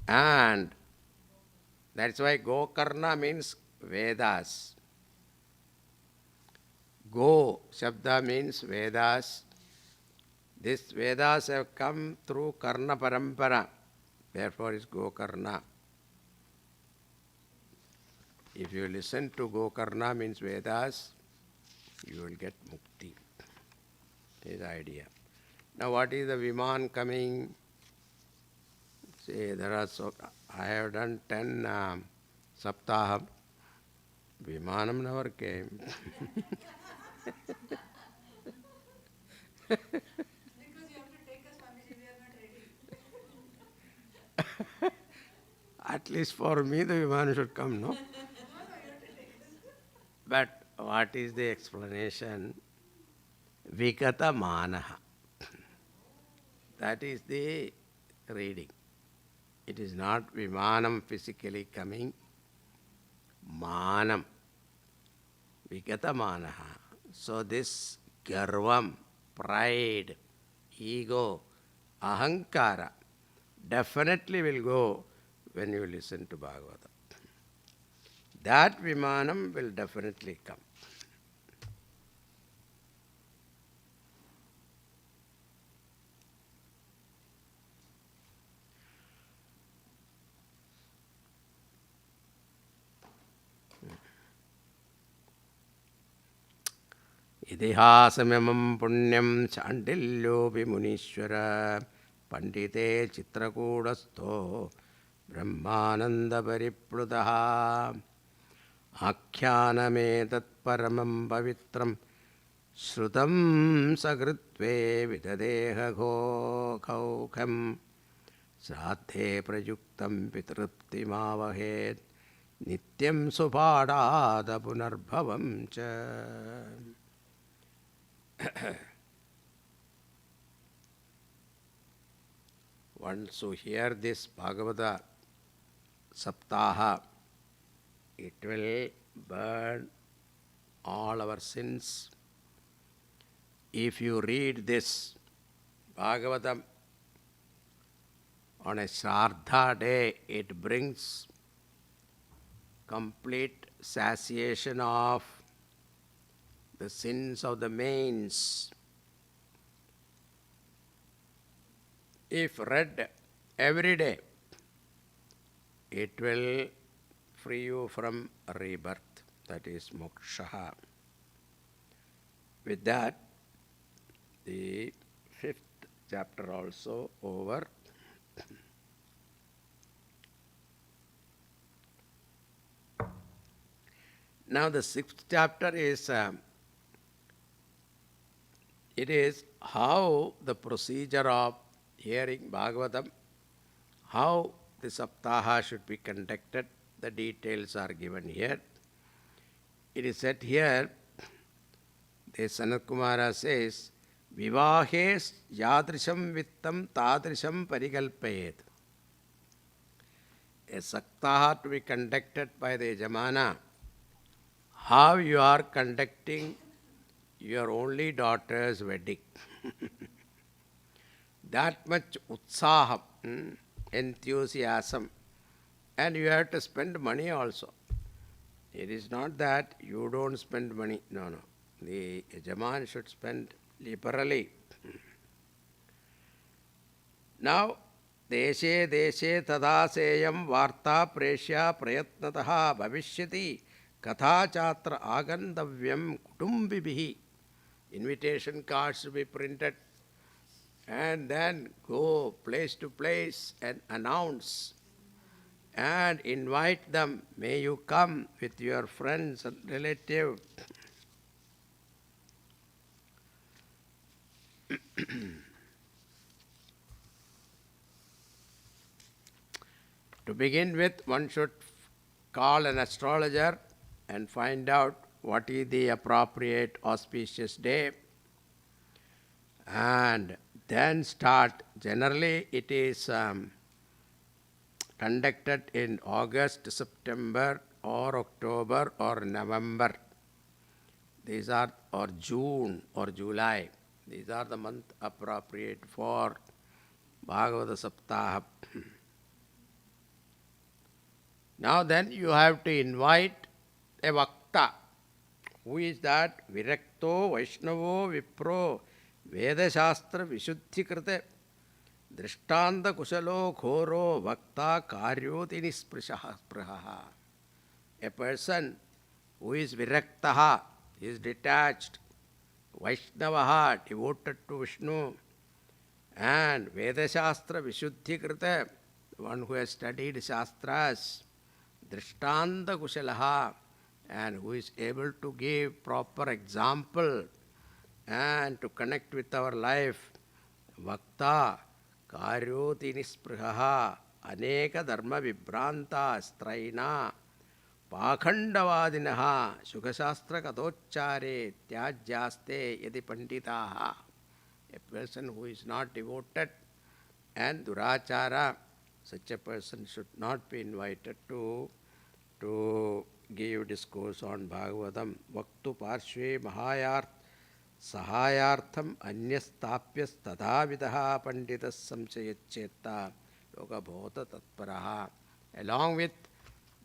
And that's why Gokarna means Vedas. Go Shabda means Vedas. These Vedas have come through Karna Parampara. Therefore it's Gokarna. If you listen to Gokarna means Vedas, you will get mukti. Is the idea. Now what is the Viman coming? See, there are I have done 10 Saptaham. Vimanam never came. Because you have to take us, Swamiji, we are not ready. At least for me the Viman should come, no? No, you have to take us. But what is the explanation? Vikata Manaha. That is the reading. It is not Vimanam physically coming. Manam. Vikata Manaha. So this Garvam, pride, ego, ahankara definitely will go when you listen to Bhagavatam. That Vimanam will definitely come. Idihāsamamam punyam chandilyopi munishwara pandite chitrakudasto brahmananda pariplutaha akhyanametat paramam pavitram shrutam sagritve vidadeha khaukham sraddhe prayuktam pitruptimavahet nityam supadāda punarbhavam ca. Once you hear this Bhagavata Saptaha, it will burn all our sins. If you read this Bhagavatam on a Shraddha day, it brings complete satiation of the sins of the mains. If read every day, it will free you from rebirth, that is moksha. With that, the 5th chapter also over. Now the 6th chapter is it is how the procedure of hearing Bhagavatam, how the Saptaha should be conducted. The details are given here. It is said here, the Sanat Kumara says, Vivahes yadrisham vittam tadrisham parikalpayet. A Saptaha to be conducted by the Yajamana, how you are conducting your only daughter's wedding. That much utsaham, enthusiasm, and you have to spend money also. It is not that you don't spend money. No. The Yajaman should spend liberally. Now, deshe deshe tadaseyam varta preshya prayatnataha bhavishyati katha chatra agandavyam kutumbibihi. Invitation cards to be printed and then go place to place and announce and invite them. May you come with your friends and relatives. To begin with, one should call an astrologer and find out what is the appropriate auspicious day, and then start. Generally, it is conducted in August, September, or October, or November. These are, or June, or July. These are the months appropriate for Bhagavata Saptaha. Now then, you have to invite a Vakta. Who is that? Virakto, Vaishnavo, Vipro, Veda Shastra, Vishuddhi Krite, Drishtanda Kushalo, Khoro, Vakta, Karyoti Nisprisaha. a person who is viraktaha, is detached, Vaishnavaha, devoted to Vishnu, and Vedashastra Vishuddhikrita, one who has studied Shastras, Drishtanta Kushalaha, and who is able to give proper example and to connect with our life. Vakta Karyoti Nisprihaha Aneka Dharma Vibranta Straina Pakhandavadinaha Sukashastra Katochare Tyajyaste Yadi Panditaha. A person who is not devoted and durachara, such a person should not be invited to give discourse on Bhagavatam. Vaktu parshve mahayart sahayartham anyastapyas tadhavidaha panditas samsayacheta lokabhota tatparaha. Along with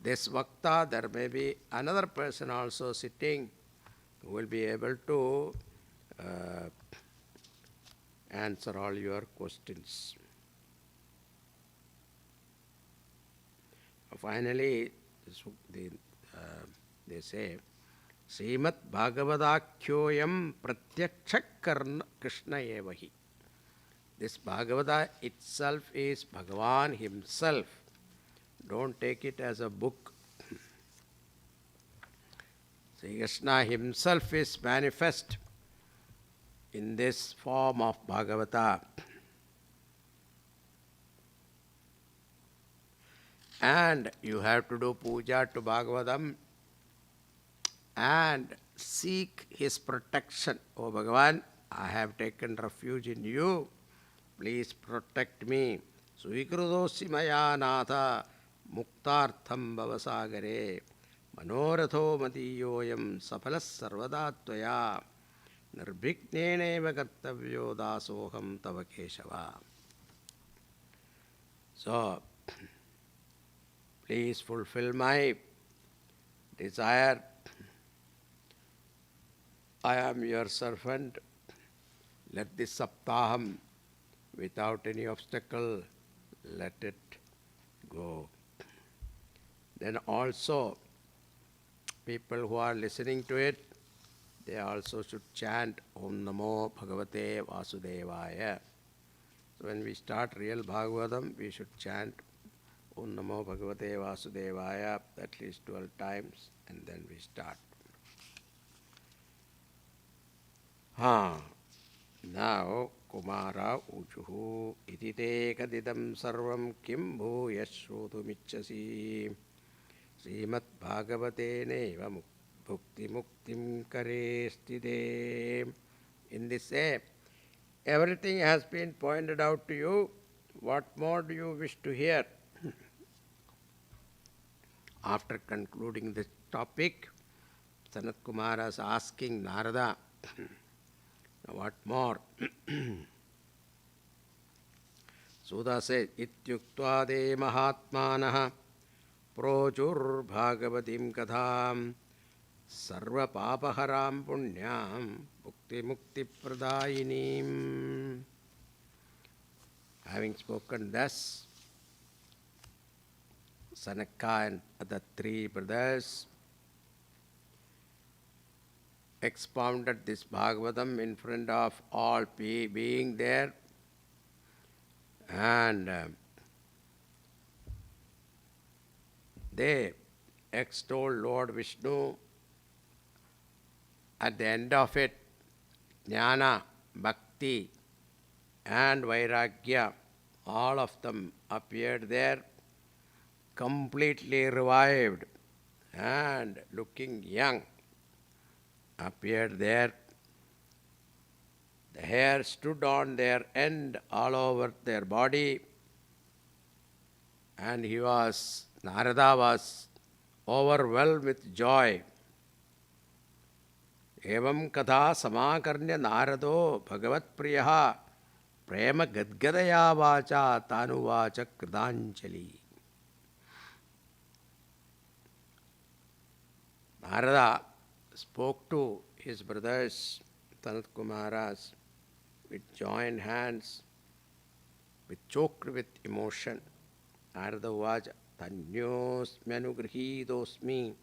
this Vakta, there may be another person also sitting who will be able to answer all your questions. Finally, they say, Srimad Bhagavadakyoyam pratyaksha Krishna evahi. This Bhagavata itself is Bhagavan himself. Don't take it as a book. Sri Krishna himself is manifest in this form of Bhagavata. And you have to do puja to Bhagavatam and seek his protection. O Bhagavan, I have taken refuge in you. Please protect me. Suvikrudosi maya natha muktartham bhavasagare manoratho matiyoyam safalas sarvada tvaya nirbhigneneva kartavyo dasoham tava keshava. So, please fulfill my desire. I am your servant. Let this saptaham, without any obstacle, let it go. Then also, people who are listening to it, they also should chant Om Namo Bhagavate Vasudevaya. So when we start real Bhagavatam, we should chant Om Namo Bhagavate Vasudevaya at least 12 times, and then we start. Now, Kumara Uchuhu Itite Kadidam Sarvam Kim Bhuyashrutumichasi Srimad Bhagavate Neva Bhukti Muktim Karestide. In this way, everything has been pointed out to you. What more do you wish to hear? After concluding this topic, Sanat Kumara is asking Narada, what more? Sudha says, Ityuktva de mahatmanaha prochur bhagavatim katham sarva papaharam punyam bhukti mukti pradayinim. Having spoken thus, Sanaka and other three brothers expounded this Bhagavatam in front of all being there, and they extolled Lord Vishnu. At the end of it, Jnana, Bhakti and Vairagya, all of them appeared there, completely revived and looking young, appeared there. The hair stood on their end all over their body, and Narada was overwhelmed with joy. Evam katha samakarnya Narado Bhagavat Priyaha Prema Gadgadaya Vacha Tanu Vacha Kritanjali. Narada spoke to his brothers, Sanat Kumaras, with joined hands, choked with emotion. Narada Vacha Tanyosmi Anugrihidosmi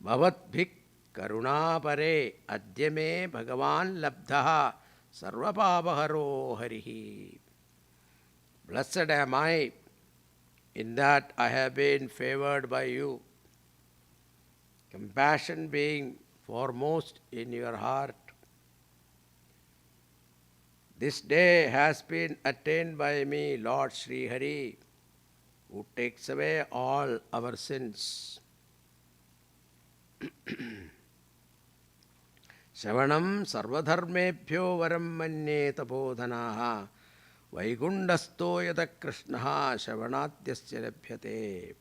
Bhavatbhik karunapare adyame bhagavan labdhaha sarvapapaharo harihi. Blessed am I in that I have been favored by you. Compassion being foremost in your heart. This day has been attained by me, Lord Sri Hari, who takes away all our sins. Shavanam sarvadharmebhyo varam manye tapodhanaha vaikundasto yata krishnaha shavanatyasya labhyate.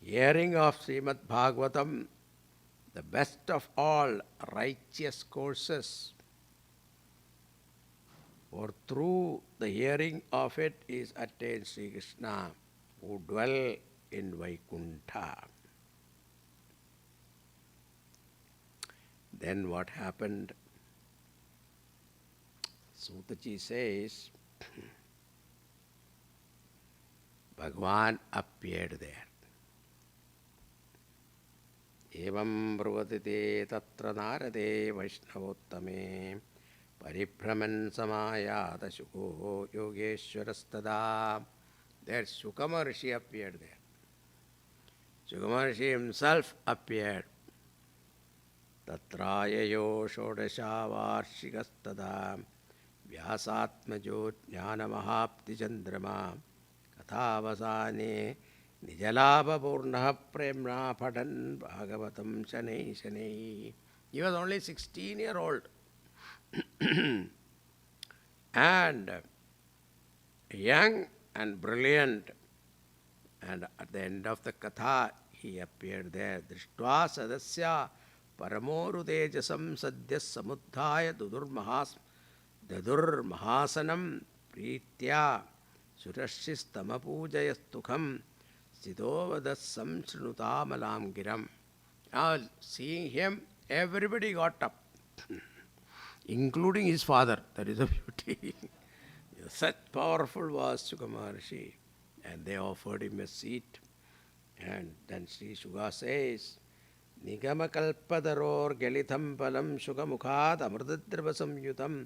Hearing of Srimad Bhagavatam, the best of all righteous courses, for through the hearing of it is attained Sri Krishna, who dwell in Vaikuntha. Then what happened? Sutaji says, Bhagavan appeared there. Evam bruvati tatra narade vaishnavottame paribhraman samayata shuko yogeshwarastada. There Shuka Maharshi appeared there. Shuka Maharshi himself appeared. Tatrayayo shodasha varshikastada vyasatmajo jnanamahapti chandrama kathavasane Nijalabha Purnaha Premna Padan Bhagavatam Shanai Shanai. He was only 16-year-old and young and brilliant. And at the end of the Katha, he appeared there. Drishtva Sadasya Paramorudejasam Sadyas Samudhaya Dadur Mahasanam Pritya Surashis Tamapujayastukam Sidovadasam Srinutamalam Giram. Now, seeing him, everybody got up, including his father. That is a beauty. Such powerful was Shuka Maharshi. And they offered him a seat. And then Sri Shuka says, Nigama kalpadaror gelitham palam Shuka mukhat amritadravasam yutam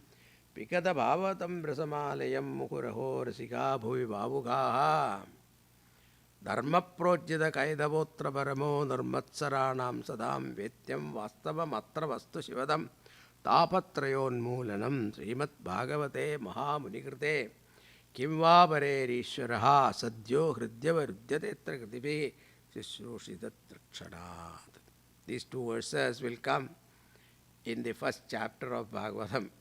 pikada bhavatam rasamalayam mukuraho rasika bhuvi bhavugaha. Dharma projita kaidavotra paramo nirmatsaranam sadam vetyam vastavam atra vastu shivadam tapatrayon moolanam Srimad Bhagavate Mahamunikrite kimva parerishwaraha sadyo hridyava rudyate kritipi sishrushita trikshanat. These two verses will come in the first chapter of Bhagavatam.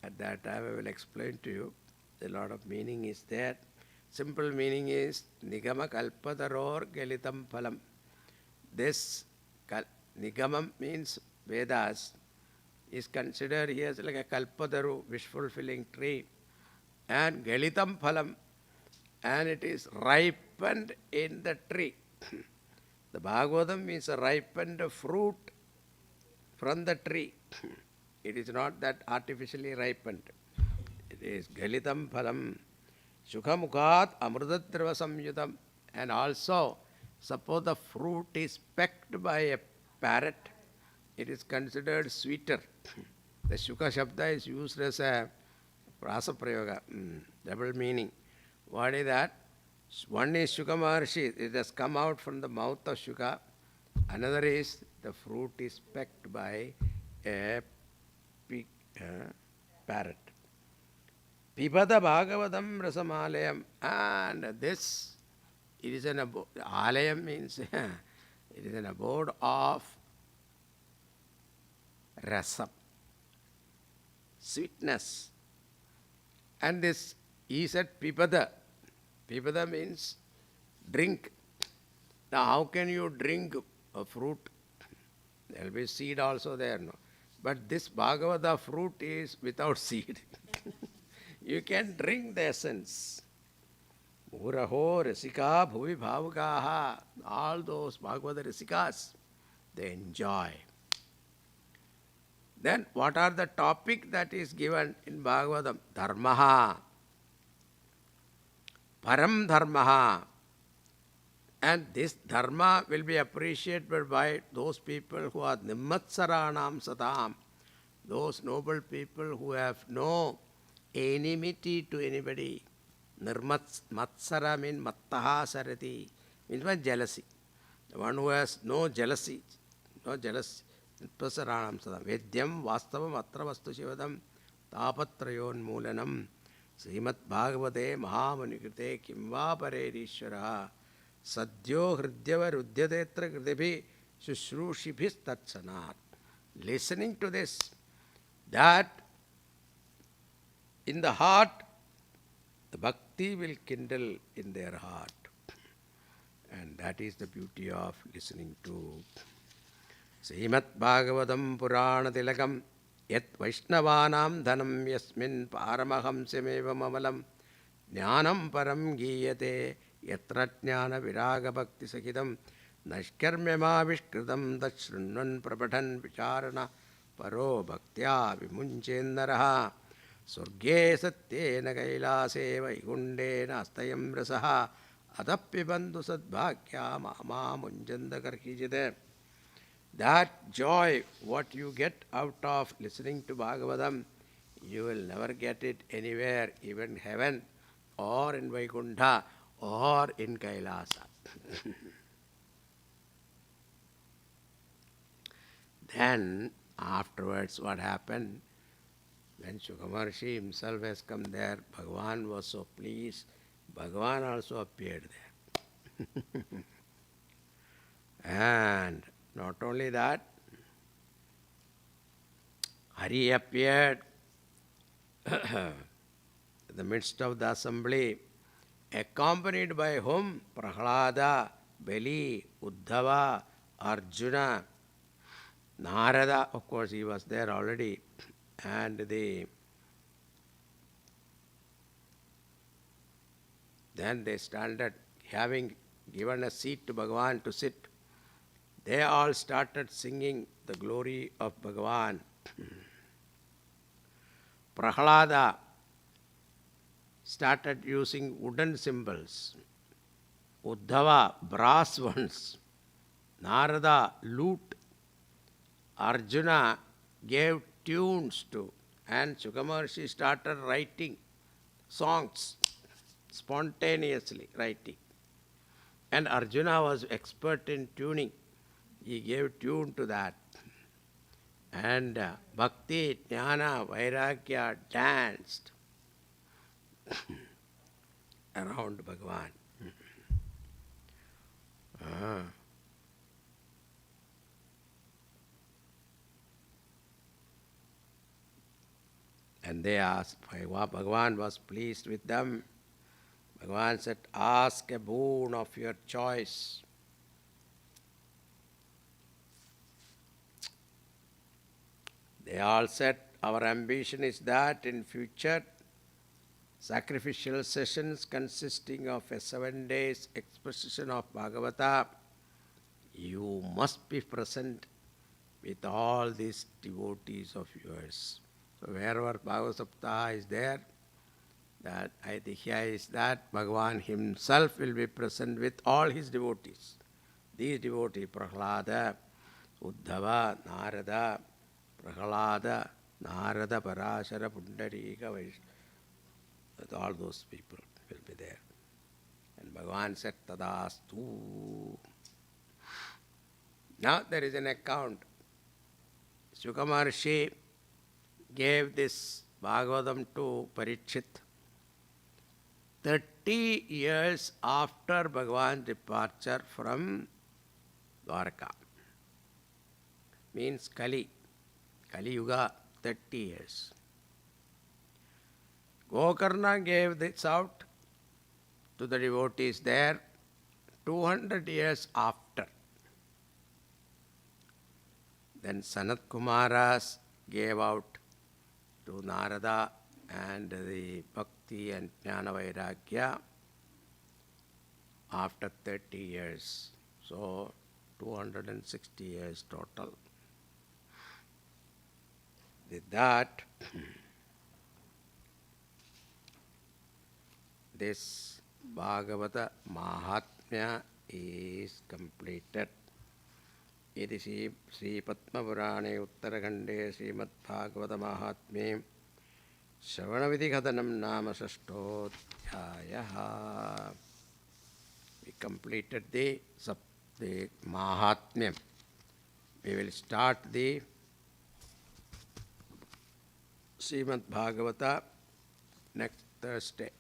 At that time I will explain to you. A lot of meaning is there. Simple meaning is Nigama Kalpadaror Gelitam Phalam. This Nigamam means Vedas is considered here as like a Kalpadaru, wish-fulfilling tree, and Gelitam Phalam, and it is ripened in the tree. The Bhagavatam means a ripened fruit from the tree. It is not that artificially ripened. It is Gelitam Phalam. Sukhamukhat amritadrava samyutam. And also, suppose the fruit is pecked by a parrot, it is considered sweeter. The Shuka Shabda is used as a Prasa Prayoga, double meaning. What is that? One is Shuka Maharshi, it has come out from the mouth of Shuka. Another is the fruit is pecked by a parrot. Pibada Bhagavatam Rasamalayam. And this, it is an abode. Alayam means it is an abode of rasam, sweetness. And this, he said Pibada. Pibada means drink. Now, how can you drink a fruit? There will be seed also there, no? But this Bhagavata fruit is without seed. You can drink the essence. Muraho, Rasika, Bhuvi Bhavugaha, all those Bhagavata Rasikas, they enjoy. Then what are the topic that is given in Bhagavatam? Dharmaha, Param Dharmaha, And this dharma will be appreciated by those people who are nimmatsaranam satam, those noble people who have no enmity to anybody. Matsara means mattaha sarati, means by jealousy. The one who has no jealousy, no jealousy. Nimmatsaranam satam. Vedyam vastavam atra vastu shivadam tapatrayon moolanam. Srimad Bhagavate Mahamanikrite Kimva Parerishvara Sadhyo Hridyava Rudhyadetra Kridibi Shushrushiphis Tatsanat. Listening to this, that in the heart, the bhakti will kindle in their heart. And that is the beauty of listening to Srimad Bhagavatam Purana Tilakam Yat Vaishnavanam Dhanam Yasmin Paramahamsameva Mamalam Jnanam Param Giyate Yatra Jnana Viraga Bhakti Sakidam Nashkarmyama Vishkritam Dachrunvan Prabhatan Vicharana Paro Bhaktya Vimunchendaraha Surge Satyena Kailase Vaikundena Astayam Rasaha Adappi Bandhu Sadbhakya Mama Munjanda Karkijite. That joy, what you get out of listening to Bhagavatam, you will never get it anywhere, even heaven, or in Vaikuntha, or in Kailasa. Then, afterwards, what happened? When Shukamarshi himself has come there, Bhagavan was so pleased. Bhagavan also appeared there. And not only that, Hari appeared in the midst of the assembly, accompanied by whom? Prahlada, Bali, Uddhava, Arjuna, Narada, of course he was there already, and then they started having given a seat to Bhagavan to sit. They all started singing the glory of Bhagavan. Prahlada started using wooden cymbals. Uddhava, brass ones. Narada, lute. Arjuna gave tunes to. And Shukamarshi started writing songs, spontaneously writing. And Arjuna was expert in tuning. He gave tune to that. And Bhakti, Jnana, Vairagya danced around Bhagavan. And they asked, Bhagavan was pleased with them. Bhagavan said, ask a boon of your choice. They all said, our ambition is that in future, sacrificial sessions consisting of a 7 days exposition of Bhagavata, you must be present with all these devotees of yours. So wherever Bhagavad Saptaha is there, that idea is that Bhagavan himself will be present with all his devotees. These devotees, Prahlada, Uddhava, Narada, Prahlada, Narada, Parashara, Pundarika, Vaishnava, all those people will be there. And Bhagavan said, Tadastu. Now there is an account. Shukamarshi gave this Bhagavatam to Parikshit 30 years after Bhagavan's departure from Dwarka. Means Kali Yuga, 30 years. Gokarna gave this out to the devotees there 200 years after. Then Sanat Kumaras gave out to Narada and the Bhakti and Jnana Vairagya after 30 years. So 260 years total. With that, this Bhagavata Mahatmya is completed. Iti Sri Padmapurane Uttarakhande Srimad Bhagavata Mahatmye Shravanavidhi Kathanam Nama Sashtodhyayaha. We completed the Mahatmyam. We will start the Srimad Bhagavata next Thursday.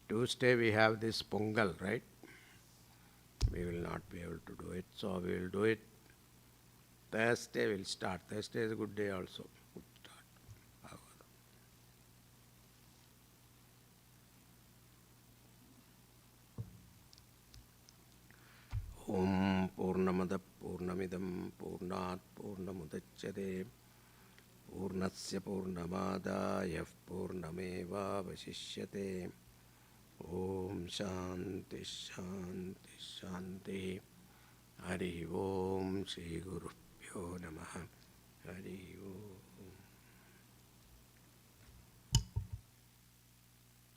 Tuesday we have this Pongal, right? We will not be able to do it, so we will do it. Thursday we will start. Thursday is a good day also. Good start. Bhagavatam. Om Purnamada Purnamidam Purnat Purnamudachyate Purnasya Purnamadaya Purnameva Vasishyate. Om Shanti Shanti Shanti. Hari Om Shri Guru Pyo Namaha. Hari Om.